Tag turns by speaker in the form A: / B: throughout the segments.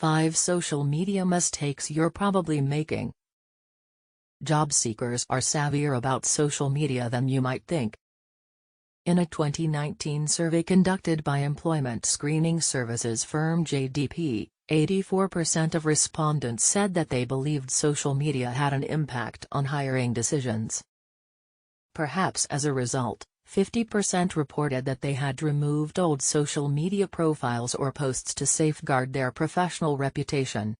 A: 5 social media mistakes you're probably making. Job seekers are savvier about social media than you might think. In a 2019 survey conducted by employment screening services firm JDP, 84% of respondents said that they believed social media had an impact on hiring decisions. Perhaps as a result, 50% reported that they had removed old social media profiles or posts to safeguard their professional reputation.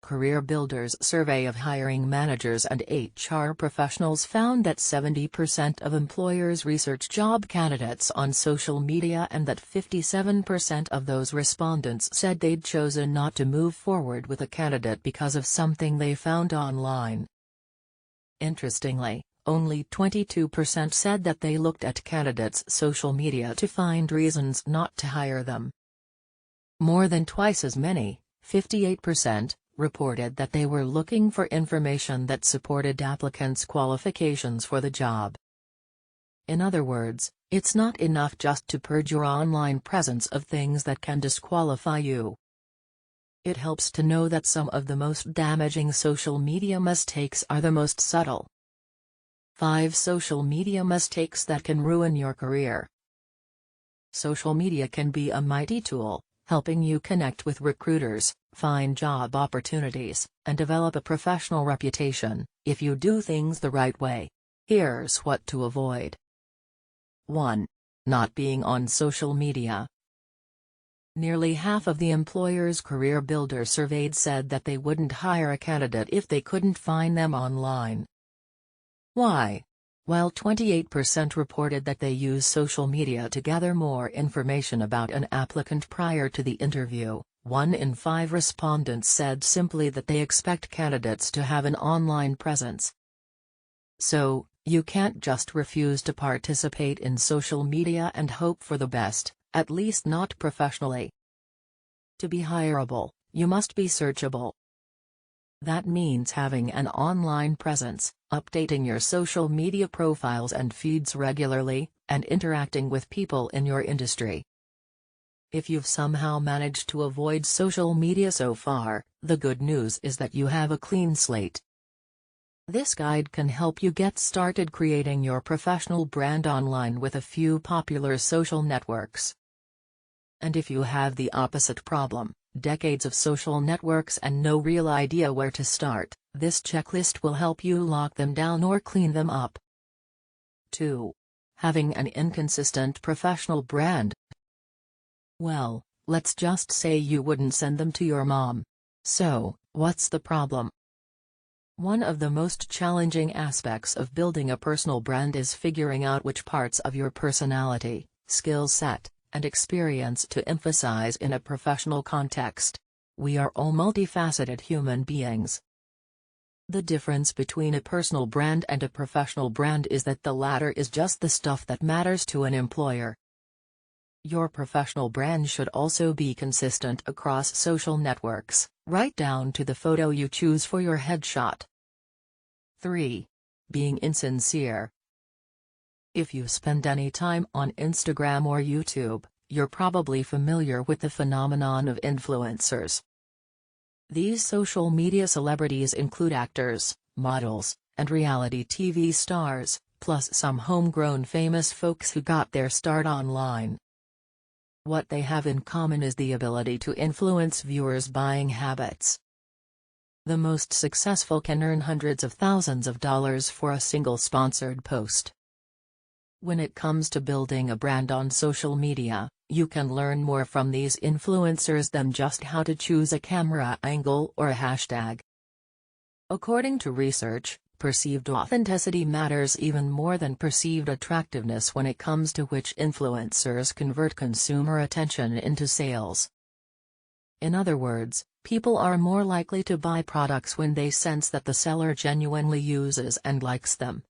A: CareerBuilder's survey of hiring managers and HR professionals found that 70% of employers research job candidates on social media and that 57% of those respondents said they'd chosen not to move forward with a candidate because of something they found online. Interestingly, only 22% said that they looked at candidates' social media to find reasons not to hire them. More than twice as many, 58%, reported that they were looking for information that supported applicants' qualifications for the job. In other words, it's not enough just to purge your online presence of things that can disqualify you. It helps to know that some of the most damaging social media mistakes are the most subtle. 5 social media mistakes that can ruin your career. Social media can be a mighty tool, helping you connect with recruiters, find job opportunities, and develop a professional reputation, if you do things the right way. Here's what to avoid. 1. Not being on social media. Nearly half of the employers CareerBuilder surveyed said that they wouldn't hire a candidate if they couldn't find them online. Why? While 28% reported that they use social media to gather more information about an applicant prior to the interview, 1 in 5 respondents said simply that they expect candidates to have an online presence. So, you can't just refuse to participate in social media and hope for the best, at least not professionally. To be hirable, you must be searchable. That means having an online presence, updating your social media profiles and feeds regularly, and interacting with people in your industry. If you've somehow managed to avoid social media so far, the good news is that you have a clean slate. This guide can help you get started creating your professional brand online with a few popular social networks. And if you have the opposite problem, decades of social networks and no real idea where to start, this checklist will help you lock them down or clean them up. 2. Having an inconsistent professional brand. Well, let's just say you wouldn't send them to your mom. So, what's the problem? One of the most challenging aspects of building a personal brand is figuring out which parts of your personality, skill set, and experience to emphasize in a professional context. We are all multifaceted human beings. The difference between a personal brand and a professional brand is that the latter is just the stuff that matters to an employer. Your professional brand should also be consistent across social networks, right down to the photo you choose for your headshot. 3. Being insincere. If you spend any time on Instagram or YouTube, you're probably familiar with the phenomenon of influencers. These social media celebrities include actors, models, and reality TV stars, plus some homegrown famous folks who got their start online. What they have in common is the ability to influence viewers' buying habits. The most successful can earn hundreds of thousands of dollars for a single sponsored post. When it comes to building a brand on social media, you can learn more from these influencers than just how to choose a camera angle or a hashtag. According to research, perceived authenticity matters even more than perceived attractiveness when it comes to which influencers convert consumer attention into sales. In other words, people are more likely to buy products when they sense that the seller genuinely uses and likes them.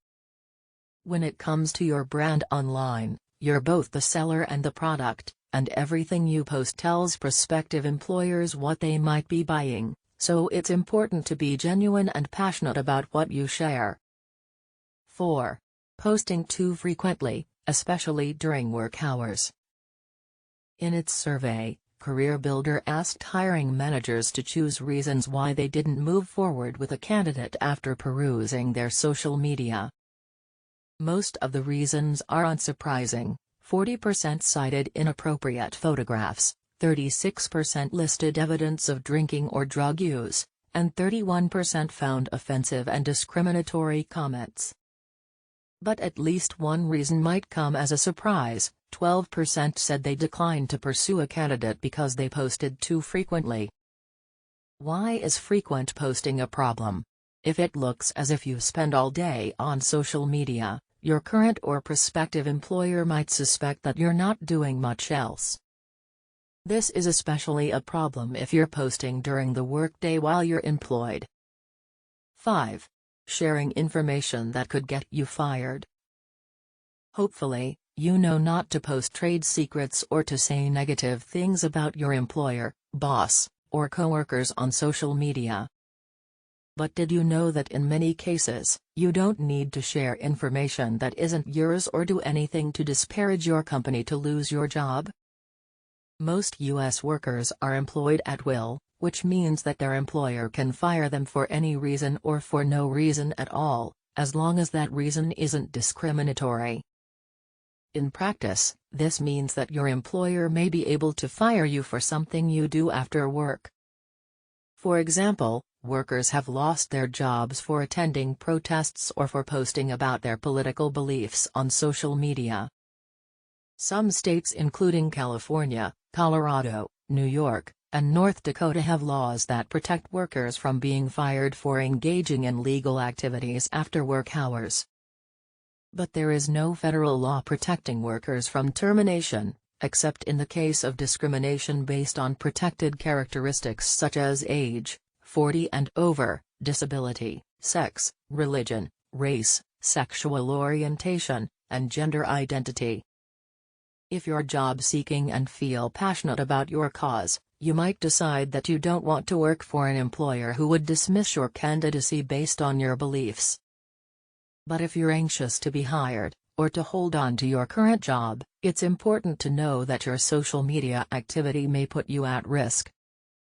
A: When it comes to your brand online, you're both the seller and the product, and everything you post tells prospective employers what they might be buying, so it's important to be genuine and passionate about what you share. 4. Posting too frequently, especially during work hours. In its survey, CareerBuilder asked hiring managers to choose reasons why they didn't move forward with a candidate after perusing their social media. Most of the reasons are unsurprising. 40% cited inappropriate photographs, 36% listed evidence of drinking or drug use, and 31% found offensive and discriminatory comments. But at least one reason might come as a surprise. 12% said they declined to pursue a candidate because they posted too frequently. Why is frequent posting a problem? If it looks as if you spend all day on social media, your current or prospective employer might suspect that you're not doing much else. This is especially a problem if you're posting during the workday while you're employed. 5. Sharing information that could get you fired. Hopefully, you know not to post trade secrets or to say negative things about your employer, boss, or coworkers on social media. But did you know that in many cases, you don't need to share information that isn't yours or do anything to disparage your company to lose your job? Most U.S. workers are employed at will, which means that their employer can fire them for any reason or for no reason at all, as long as that reason isn't discriminatory. In practice, this means that your employer may be able to fire you for something you do after work. For example, workers have lost their jobs for attending protests or for posting about their political beliefs on social media. Some states including California, Colorado, New York, and North Dakota have laws that protect workers from being fired for engaging in legal activities after work hours. But there is no federal law protecting workers from termination, except in the case of discrimination based on protected characteristics such as age, 40 and over, disability, sex, religion, race, sexual orientation, and gender identity. If you're job seeking and feel passionate about your cause, you might decide that you don't want to work for an employer who would dismiss your candidacy based on your beliefs. But if you're anxious to be hired, or to hold on to your current job, it's important to know that your social media activity may put you at risk.